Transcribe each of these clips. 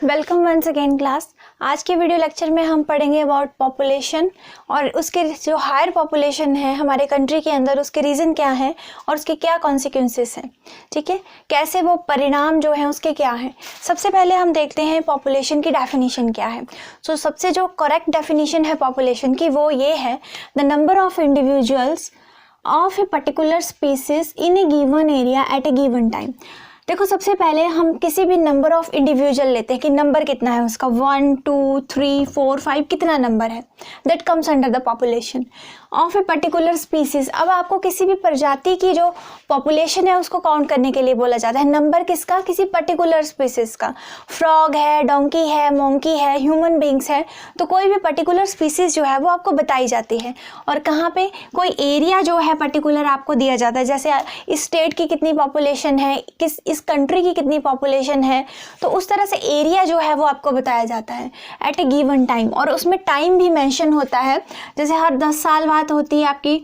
Welcome once again class. आज के video lecture में हम पढ़ेंगे अबाउट पॉपुलेशन और उसके जो हायर पॉपुलेशन है हमारे कंट्री के अंदर, उसके रीज़न क्या है और उसके क्या कॉन्सिक्वेंसेस हैं। ठीक है, कैसे वो परिणाम जो हैं उसके क्या हैं। सबसे पहले हम देखते हैं पॉपुलेशन की डेफिनेशन क्या है। सबसे जो करेक्ट डेफिनेशन है पॉपुलेशन की वो ये है, the number of individuals of a particular species in A given area at A given time. देखो, सबसे पहले हम किसी भी नंबर ऑफ इंडिविजुअल लेते हैं कि नंबर कितना है उसका, 1 2 3 4 5 कितना नंबर है, that comes under the population of a particular species. अब आपको किसी भी प्रजाति की जो पॉपुलेशन है उसको काउंट करने के लिए बोला जाता है। नंबर किसका? किसी पर्टिकुलर स्पीसीज का। फ्रॉग है, डोंकी है, मोंकी है, ह्यूमन बींग्स है, तो कोई भी पर्टिकुलर स्पीसीज जो है वो आपको बताई जाती है। और कहाँ पे कोई एरिया जो है पर्टिकुलर आपको दिया जाता है, जैसे इस स्टेट की कितनी पॉपुलेशन है, इस कंट्री की कितनी पॉपुलेशन है, तो उस तरह से एरिया जो है वो आपको बताया जाता है एट ए गिवन टाइम। और उसमें टाइम भी मेंशन होता है, जैसे हर 10 साल बाद होती है आपकी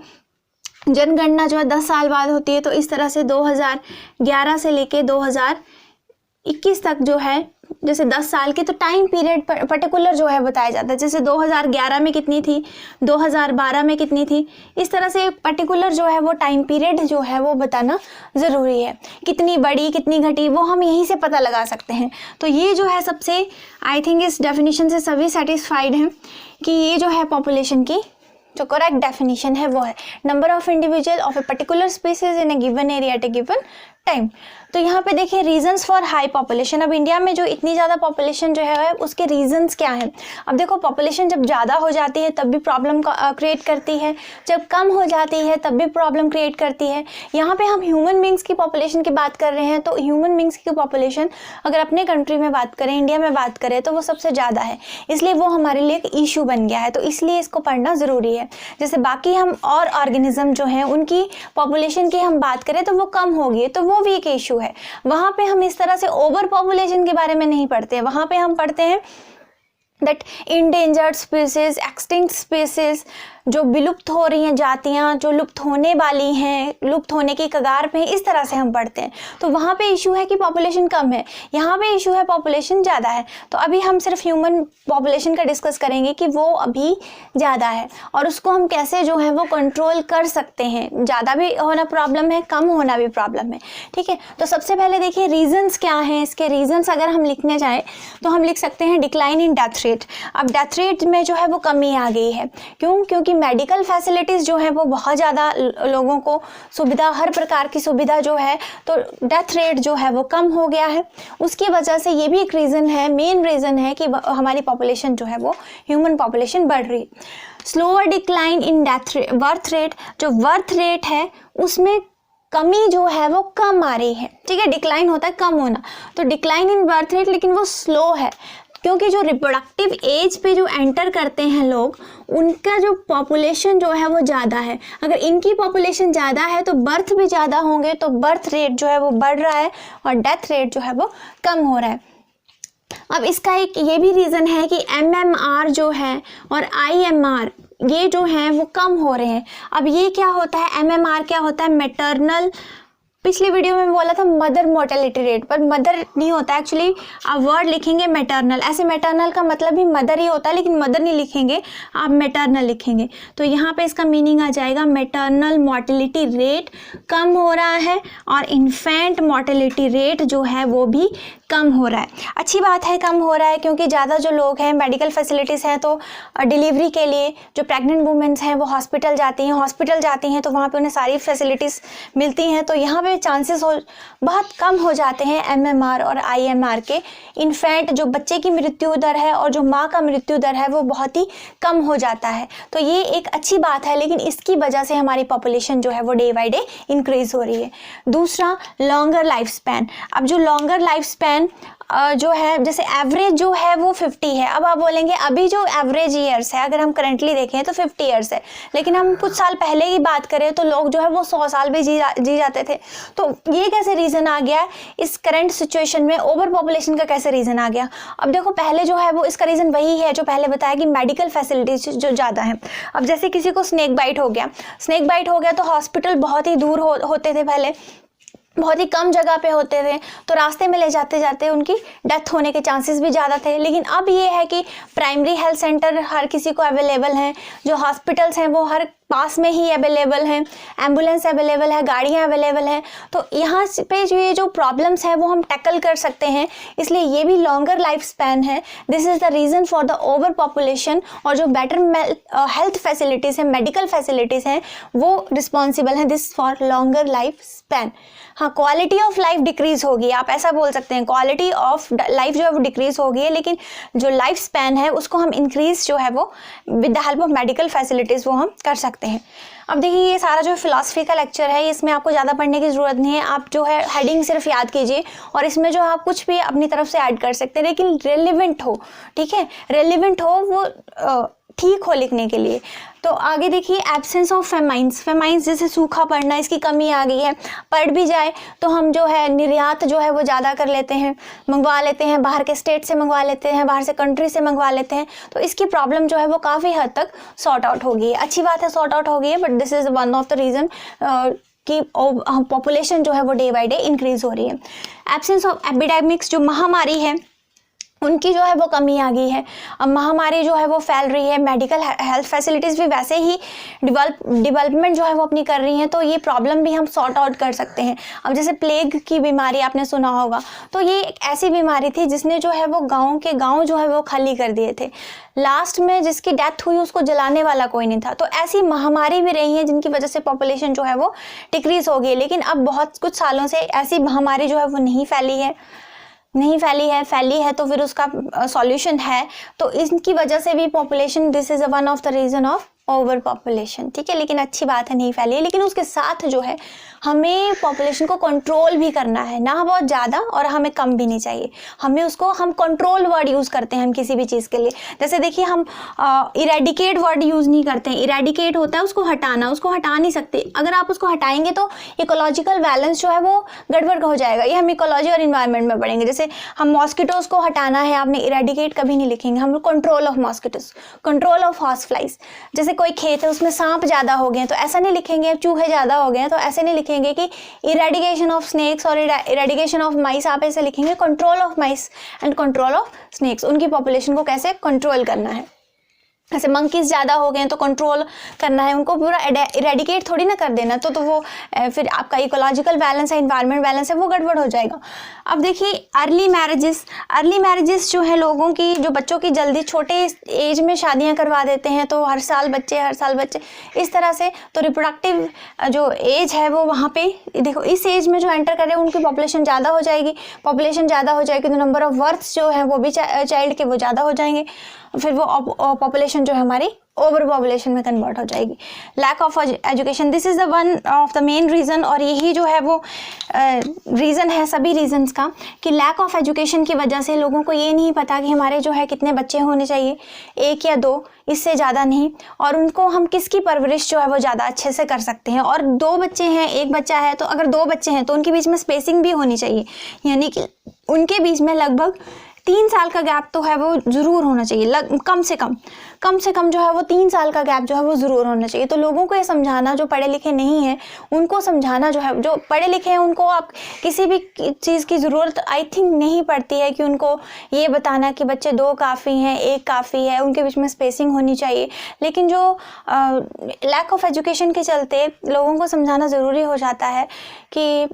जनगणना जो है 10 साल बाद होती है, तो इस तरह से 2011 से लेके 2021 तक जो है, जैसे 10 साल की, तो टाइम पीरियड पर्टिकुलर जो है बताया जाता है। जैसे 2011 में कितनी थी, 2012 में कितनी थी, इस तरह से पर्टिकुलर जो है वो टाइम पीरियड जो है वो बताना ज़रूरी है। कितनी बड़ी कितनी घटी वो हम यहीं से पता लगा सकते हैं। तो ये जो है सबसे, आई थिंक इस डेफिनेशन से सभी सेटिस्फाइड हैं कि ये जो है पॉपुलेशन की जो करेक्ट डेफिनेशन है वो है number of individual of a particular species in A given area at A given time. तो यहाँ पे देखिए रीजंस फॉर हाई पॉपुलेशन। अब इंडिया में जो इतनी ज़्यादा पॉपुलेशन जो है उसके रीजंस क्या हैं। अब देखो, पॉपुलेशन जब ज़्यादा हो जाती है तब भी प्रॉब्लम क्रिएट करती है, जब कम हो जाती है तब भी प्रॉब्लम क्रिएट करती है। यहाँ पे हम ह्यूमन बींग्स की पॉपुलेशन की बात कर रहे हैं, तो ह्यूमन बींग्स की पॉपुलेशन अगर अपने कंट्री में बात करें, इंडिया में बात करें, तो वो सबसे ज़्यादा है, इसलिए वो हमारे लिए एक इशू बन गया है। तो इसलिए इसको पढ़ना ज़रूरी है। जैसे बाकी हम और ऑर्गेनिज्म जो हैं उनकी पॉपुलेशन की हम बात करें तो वो कम होगी, तो वो भी एक इशू है। वहां पे हम इस तरह से ओवर पॉपुलेशन के बारे में नहीं पढ़ते हैं, वहां पे हम पढ़ते हैं that endangered species, extinct species, जो विलुप्त हो रही हैं जातियाँ, जो लुप्त होने वाली हैं, लुप्त होने की कगार पे हैं, इस तरह से हम पढ़ते हैं। तो वहाँ पे इशू है कि पॉपुलेशन कम है, यहाँ पे इशू है पॉपुलेशन ज़्यादा है। तो अभी हम सिर्फ ह्यूमन पॉपुलेशन का डिस्कस करेंगे कि वो अभी ज़्यादा है और उसको हम कैसे जो है वो कंट्रोल कर सकते हैं। ज़्यादा भी होना प्रॉब्लम है, कम होना भी प्रॉब्लम है। ठीक है, तो सबसे पहले देखिए रीजंस क्या हैं। इसके रीजंस अगर हम लिखने जाएँ तो हम लिख सकते हैं डिक्लाइन इन डेथ रेट। अब डेथ रेट में जो है वो कमी आ गई है। क्योंकि मेडिकल फैसिलिटीज़ जो है वो बहुत ज़्यादा लोगों को सुविधा, हर प्रकार की सुविधा जो है, तो डेथ रेट जो है वो कम हो गया है। उसकी वजह से ये भी एक रीज़न है, मेन रीज़न है कि हमारी पॉपुलेशन जो है वो ह्यूमन पॉपुलेशन बढ़ रही है। Slower decline in birth rate, जो बर्थ रेट है उसमें कमी जो है वो कम आ रही है। ठीक है, डिक्लाइन होता है कम होना, तो डिक्लाइन इन बर्थ रेट, लेकिन वो स्लो है क्योंकि जो रिप्रोडक्टिव एज पे जो एंटर करते हैं लोग, उनका जो पॉपुलेशन जो है वो ज़्यादा है। अगर इनकी पॉपुलेशन ज़्यादा है तो बर्थ भी ज़्यादा होंगे, तो बर्थ रेट जो है वो बढ़ रहा है और डेथ रेट जो है वो कम हो रहा है। अब इसका एक ये भी रीज़न है कि MMR जो है और IMR ये जो है वो कम हो रहे हैं। अब ये क्या होता है, MMR क्या होता है, मैटरनल, पिछली वीडियो में बोला था मदर मोर्टेलिटी रेट, पर मदर नहीं होता एक्चुअली, आप वर्ड लिखेंगे मैटरनल। ऐसे मैटरनल का मतलब ही मदर ही होता है, लेकिन मदर नहीं लिखेंगे, आप मैटरनल लिखेंगे, तो यहाँ पे इसका मीनिंग आ जाएगा मैटरनल मोर्टेलिटी रेट कम हो रहा है और इन्फेंट मोर्टेलिटी रेट जो है वो भी कम हो रहा है। अच्छी बात है कम हो रहा है, क्योंकि ज़्यादा जो लोग हैं, मेडिकल फैसिलिटीज़ हैं, तो डिलीवरी के लिए जो प्रेग्नेंट वुमेन्स हैं वो हॉस्पिटल जाती हैं तो वहाँ पे उन्हें सारी फैसिलिटीज़ मिलती हैं, तो यहाँ पे चांसेस बहुत कम हो जाते हैं MMR और IMR के। इन्फेंट जो बच्चे की मृत्यु दर है और जो माँ का मृत्यु दर है वो बहुत ही कम हो जाता है। तो ये एक अच्छी बात है, लेकिन इसकी वजह से हमारी पॉपुलेशन जो है वो डे बाई डे इंक्रीज हो रही है। दूसरा, लॉन्गर लाइफ स्पैन। अब जो लॉन्गर लाइफ स्पैन जो है, जैसे एवरेज जो है वो 50 है। अब आप बोलेंगे अभी जो एवरेज ईयर्स है, अगर हम करंटली देखें तो 50 ईयर्स है, लेकिन हम कुछ साल पहले की बात करें तो लोग जो है वो 100 साल भी जी जाते थे। तो ये कैसे रीज़न आ गया इस करंट सिचुएशन में, ओवर पॉपुलेशन का कैसे रीज़न आ गया। अब देखो, पहले जो है वो इसका रीज़न वही है जो पहले बताया कि मेडिकल फैसिलिटीज जो ज़्यादा है। अब जैसे किसी को स्नेक बाइट हो गया तो हॉस्पिटल बहुत ही दूर होते थे पहले, बहुत ही कम जगह पे होते थे, तो रास्ते में ले जाते जाते उनकी डेथ होने के चांसेस भी ज़्यादा थे। लेकिन अब ये है कि प्राइमरी हेल्थ सेंटर हर किसी को अवेलेबल हैं, जो हॉस्पिटल्स हैं वो हर पास में ही अवेलेबल हैं, एम्बुलेंस अवेलेबल है, गाड़ियाँ अवेलेबल हैं, तो यहाँ पे जो ये जो प्रॉब्लम्स हैं वो हम टैकल कर सकते हैं। इसलिए ये भी लॉन्गर लाइफ स्पैन है। This is the reason for the over population, और जो बेटर हेल्थ फैसिलिटीज़ हैं, मेडिकल फैसिलिटीज़ हैं, वो रिस्पॉन्सिबल हैं this for longer life span. हाँ, क्वालिटी ऑफ लाइफ डिक्रीज होगी, आप ऐसा बोल सकते हैं, क्वालिटी ऑफ लाइफ जो है वो डिक्रीज होगी है, लेकिन जो लाइफ स्पैन है उसको हम इंक्रीज जो है वो with the help of medical facilities वो हम कर सकते हैं। अब देखिए, ये सारा जो फिलॉसफी का लेक्चर है, इसमें आपको ज़्यादा पढ़ने की ज़रूरत नहीं है, आप जो है हेडिंग सिर्फ याद कीजिए, और इसमें जो आप कुछ भी अपनी तरफ से ऐड कर सकते हैं, लेकिन रेलिवेंट हो, ठीक है, रेलिवेंट हो, वो ठीक हो लिखने के लिए। तो आगे देखिए, एब्सेंस ऑफ फेमाइंस, फेमाइंस जैसे सूखा पड़ना, इसकी कमी आ गई है। पड़ भी जाए तो हम जो है निर्यात जो है वो ज़्यादा कर लेते हैं, मंगवा लेते हैं, बाहर के स्टेट से मंगवा लेते हैं, बाहर से कंट्री से मंगवा लेते हैं, तो इसकी प्रॉब्लम जो है वो काफ़ी हद तक सॉर्ट आउट हो गई है। अच्छी बात है, सॉर्ट आउट हो गई है, but this is one of the reason कि पॉपुलेशन जो है वो डे बाई डे इंक्रीज हो रही है। एब्सेंस ऑफ एपिडेमिक्स, जो महामारी है उनकी जो है वो कमी आ गई है। अब महामारी जो है वो फैल रही है, मेडिकल हेल्थ फैसिलिटीज़ भी वैसे ही डेवलपमेंट जो है वो अपनी कर रही हैं, तो ये प्रॉब्लम भी हम सॉर्ट आउट कर सकते हैं। अब जैसे प्लेग की बीमारी आपने सुना होगा, तो ये एक ऐसी बीमारी थी जिसने जो है वो गाँव जो है वो खाली कर दिए थे। लास्ट में जिसकी डेथ हुई उसको जलाने वाला कोई नहीं था। तो ऐसी महामारी भी रही है जिनकी वजह से पॉपुलेशन जो है वो डिक्रीज़ हो गई। लेकिन अब बहुत कुछ सालों से ऐसी महामारी जो है वो नहीं फैली है तो फिर उसका सॉल्यूशन है। तो इसकी वजह से भी population, this is one of the reason of over population, ठीक है। लेकिन अच्छी बात है, नहीं फैली है, लेकिन उसके साथ जो है हमें पॉपुलेशन को कंट्रोल भी करना है, ना बहुत ज़्यादा और हमें कम भी नहीं चाहिए। हम कंट्रोल वर्ड यूज़ करते हैं हम किसी भी चीज़ के लिए। जैसे देखिए, हम इरेडिकेट वर्ड यूज़ नहीं करते हैं। इरेडिकेट होता है उसको हटाना, उसको हटा नहीं सकते। अगर आप उसको हटाएंगे तो इकोलॉजिकल बैलेंस जो है वो गड़बड़ हो जाएगा। ये हम इकोलॉजी और इन्वायरमेंट में पढ़ेंगे। जैसे हम मॉस्किटोज़ को हटाना है, आपने इरेडिकेट कभी नहीं लिखेंगे। हम control of mosquitoes, control of horse flies. जैसे कोई खेत है उसमें सांप ज़्यादा हो गए हैं तो ऐसा नहीं लिखेंगे, चूहे ज़्यादा हो गए हैं तो ऐसे नहीं लिखेंगे कि इरेडिकेशन ऑफ स्नेक्स और इरेडिकेशन ऑफ माइस। आप ऐसे लिखेंगे control of mice and control of snakes. उनकी पॉपुलेशन को कैसे कंट्रोल करना है। ऐसे मंकीज़ ज़्यादा हो गए हैं तो कंट्रोल करना है, उनको पूरा इरेडिकेट थोड़ी ना कर देना, तो वो फिर आपका इकोलॉजिकल बैलेंस है, इन्वायरमेंट बैलेंस है, वो गड़बड़ हो जाएगा। अब देखिए, अर्ली मैरिजेस जो है लोगों की, जो बच्चों की जल्दी छोटे एज में शादियां करवा देते हैं, तो हर साल बच्चे इस तरह से। तो रिप्रोडक्टिव जो एज है वो वहाँ पे देखो, इस एज में जो एंटर कर रहे हैं उनकी पॉपुलेशन ज़्यादा हो जाएगी। तो नंबर ऑफ बर्थ्स जो है वो भी चाइल्ड के वो ज़्यादा हो जाएंगे, फिर वो पॉपुलेशन जो है हमारी ओवर पॉपुलेशन में कन्वर्ट हो जाएगी। Lack of education, this is the one of the main reason, और यही जो है वो रीज़न है सभी रीजंस का, कि लैक ऑफ एजुकेशन की वजह से लोगों को ये नहीं पता कि हमारे जो है कितने बच्चे होने चाहिए, 1 या 2, इससे ज़्यादा नहीं, और उनको हम किसकी परवरिश जो है वो ज़्यादा अच्छे से कर सकते हैं। और 2 बच्चे हैं, 1 बच्चा है, तो अगर 2 बच्चे हैं तो उनके बीच में स्पेसिंग भी होनी चाहिए, यानी कि उनके बीच में लगभग 3 साल का गैप तो है वो ज़रूर होना चाहिए। कम से कम जो है वो 3 साल का गैप जो है वो ज़रूर होना चाहिए। तो लोगों को ये समझाना, जो पढ़े लिखे नहीं हैं उनको समझाना, जो है जो पढ़े लिखे हैं उनको आप किसी भी चीज़ की ज़रूरत आई थिंक नहीं पड़ती है कि उनको ये बताना कि बच्चे 2 काफ़ी हैं, 1 काफ़ी है, उनके बीच में स्पेसिंग होनी चाहिए। लेकिन जो लैक ऑफ एजुकेशन के चलते लोगों को समझाना ज़रूरी हो जाता है कि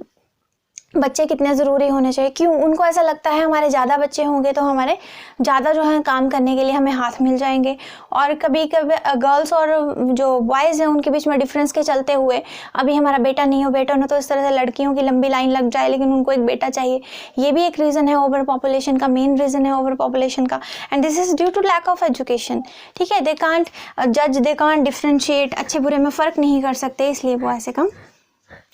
बच्चे कितने ज़रूरी होने चाहिए। क्यों? उनको ऐसा लगता है हमारे ज़्यादा बच्चे होंगे तो हमारे ज़्यादा जो है काम करने के लिए हमें हाथ मिल जाएंगे। और कभी कभी गर्ल्स और जो बॉयज़ हैं उनके बीच में डिफरेंस के चलते हुए, अभी हमारा बेटा नहीं हो, बेटा हो, तो इस तरह से लड़कियों की लंबी लाइन लग जाए, लेकिन उनको एक बेटा चाहिए। ये भी एक रीज़न है ओवर पॉपुलेशन का, मेन रीज़न है ओवर पॉपुलेशन का, and this is due to lack of education. ठीक है, दे कांट जज, दे कांट डिफ्रेंशिएट, अच्छे बुरे में फ़र्क नहीं कर सकते, इसलिए वो ऐसे कम।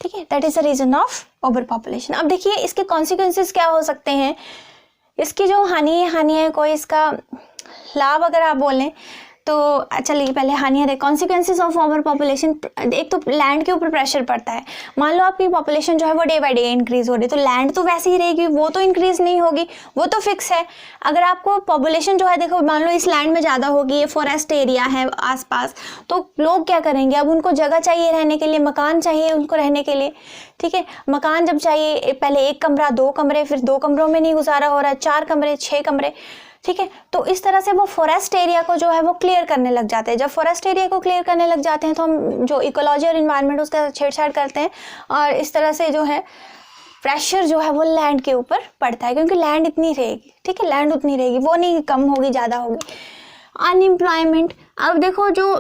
ठीक है, that is the reason of over population. अब देखिए इसके कॉन्सिक्वेंसेस क्या हो सकते हैं। इसकी जो हानि है कोई, इसका लाभ अगर आप बोलें तो चलिए पहले हानियाँ देख। कॉन्सिक्वेंसेज ऑफ ओवर पॉपुलेशन, एक तो लैंड के ऊपर प्रेशर पड़ता है। मान लो आपकी पॉपुलेशन जो है वो डे बाय डे इंक्रीज हो रही है, तो लैंड तो वैसे ही रहेगी, वो तो इंक्रीज नहीं होगी, वो तो फिक्स है। अगर आपको पॉपुलेशन जो है, देखो मान लो इस लैंड में ज़्यादा होगी, ये फॉरेस्ट एरिया है आसपास, तो लोग क्या करेंगे, अब उनको जगह चाहिए रहने के लिए, मकान चाहिए उनको रहने के लिए, ठीक है। मकान जब चाहिए, पहले 1 कमरा 2 कमरे, फिर 2 कमरों में नहीं गुजारा हो रहा है, 4 कमरे 6 कमरे, ठीक है। तो इस तरह से वो फॉरेस्ट एरिया को जो है वो क्लियर करने लग जाते हैं। जब फॉरेस्ट एरिया को क्लियर करने लग जाते हैं तो हम जो इकोलॉजी और इन्वायरमेंट उसका छेड़छाड़ करते हैं, और इस तरह से जो है प्रेशर जो है वो लैंड के ऊपर पड़ता है, क्योंकि लैंड इतनी रहेगी, ठीक है, लैंड उतनी रहेगी, वो नहीं कम होगी ज़्यादा होगी। अनएम्प्लॉयमेंट, अब देखो जो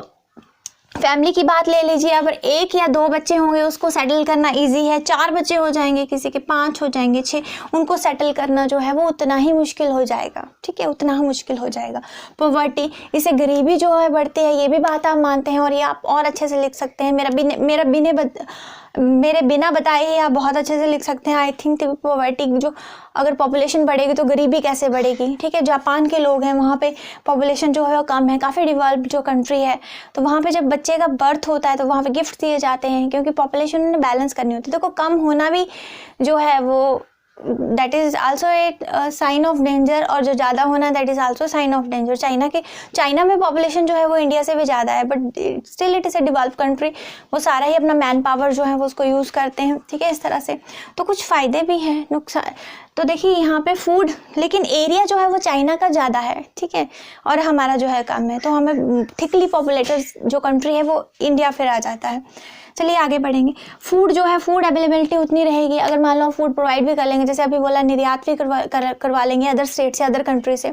फैमिली की बात ले लीजिए, अगर 1 या 2 बच्चे होंगे उसको सेटल करना इजी है, 4 बच्चे हो जाएंगे, किसी के 5 हो जाएंगे, 6, उनको सेटल करना जो है वो उतना ही मुश्किल हो जाएगा, ठीक है, उतना ही मुश्किल हो जाएगा। पॉवर्टी, इससे गरीबी जो है बढ़ती है, ये भी बात आप मानते हैं, और ये आप और अच्छे से लिख सकते हैं। मेरे बिना बताए ही आप बहुत अच्छे से लिख सकते हैं। आई थिंक पॉवर्टी, जो अगर पॉपुलेशन बढ़ेगी तो गरीबी कैसे बढ़ेगी, ठीक है। जापान के लोग हैं, वहाँ पे पॉपुलेशन जो है वो कम है, काफ़ी डेवलप्ड जो कंट्री है, तो वहाँ पे जब बच्चे का बर्थ होता है तो वहाँ पे गिफ्ट दिए जाते हैं, क्योंकि पॉपुलेशन उन्हें बैलेंस करनी होती है। देखो कम होना भी जो है वो that is also a sign of danger, और जो ज़्यादा होना that is also sign of danger. China में पॉपुलेशन जो है वो इंडिया से भी ज़्यादा है, but still it is a developed country, वो सारा ही अपना मैन पावर जो है वो उसको यूज़ करते हैं, ठीक है, इस तरह से। तो कुछ फ़ायदे भी हैं, नुकसान तो देखिए यहाँ पे फूड, लेकिन एरिया जो है वो चाइना का ज़्यादा है, ठीक है, और हमारा जो है कम है, तो हमें थिकली पॉपुलेटेड जो कंट्री है वो इंडिया फिर आ जाता है। चलिए आगे बढ़ेंगे। फूड जो है, फूड अवेलेबिलिटी उतनी रहेगी, अगर मान लो फूड प्रोवाइड भी कर लेंगे, जैसे अभी बोला निर्यात भी करवा लेंगे अदर स्टेट से, अदर कंट्री से,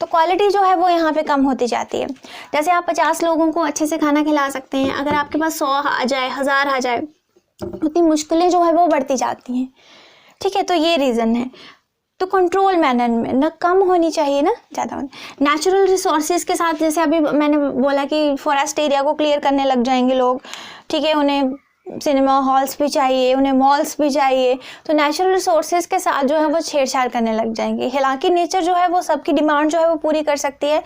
तो क्वालिटी जो है वो यहाँ पे कम होती जाती है। जैसे आप 50 लोगों को अच्छे से खाना खिला सकते हैं, अगर आपके पास 100 आ जाए, 1000 आ जाए, उतनी मुश्किलें जो है वो बढ़ती जाती हैं, ठीक है। तो ये रीज़न है। तो कंट्रोल मैनर में ना कम होनी चाहिए ना ज़्यादा होनी। नेचुरल रिसोर्सेज के साथ, जैसे अभी मैंने बोला कि फॉरेस्ट एरिया को क्लियर करने लग जाएंगे लोग, ठीक है, उन्हें सिनेमा हॉल्स भी चाहिए, उन्हें मॉल्स भी चाहिए, तो नेचुरल रिसोर्सेज के साथ जो है वो छेड़छाड़ करने लग जाएंगे। हालांकि नेचर जो है वो सबकी डिमांड जो है वो पूरी कर सकती है,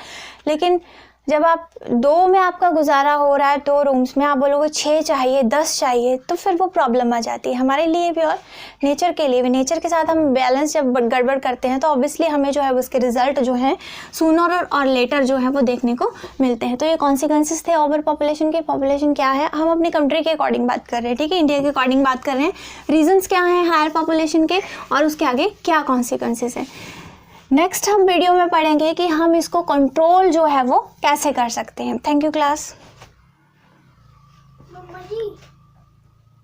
लेकिन जब आप 2 में आपका गुजारा हो रहा है, 2 रूम्स में, आप बोलोगे 6 चाहिए, 10 चाहिए, तो फिर वो प्रॉब्लम आ जाती है हमारे लिए भी और नेचर के लिए भी। नेचर के साथ हम बैलेंस जब गड़बड़ करते हैं तो ऑब्वियसली हमें जो है उसके रिजल्ट जो है सूनर और लेटर जो है वो देखने को मिलते हैं। तो ये कॉन्सिक्वेंसेस थे ओवर पॉपुलेशन के। पॉपुलेशन क्या है, हम अपनी कंट्री के अकॉर्डिंग बात कर रहे हैं, ठीक है, इंडिया के अकॉर्डिंग बात कर रहे हैं। रीजंस क्या हैं हायर पॉपुलेशन के, और उसके आगे क्या कॉन्सिक्वेंसेस हैं। नेक्स्ट हम वीडियो में पढ़ेंगे कि हम इसको कंट्रोल जो है वो कैसे कर सकते हैं। Thank you class.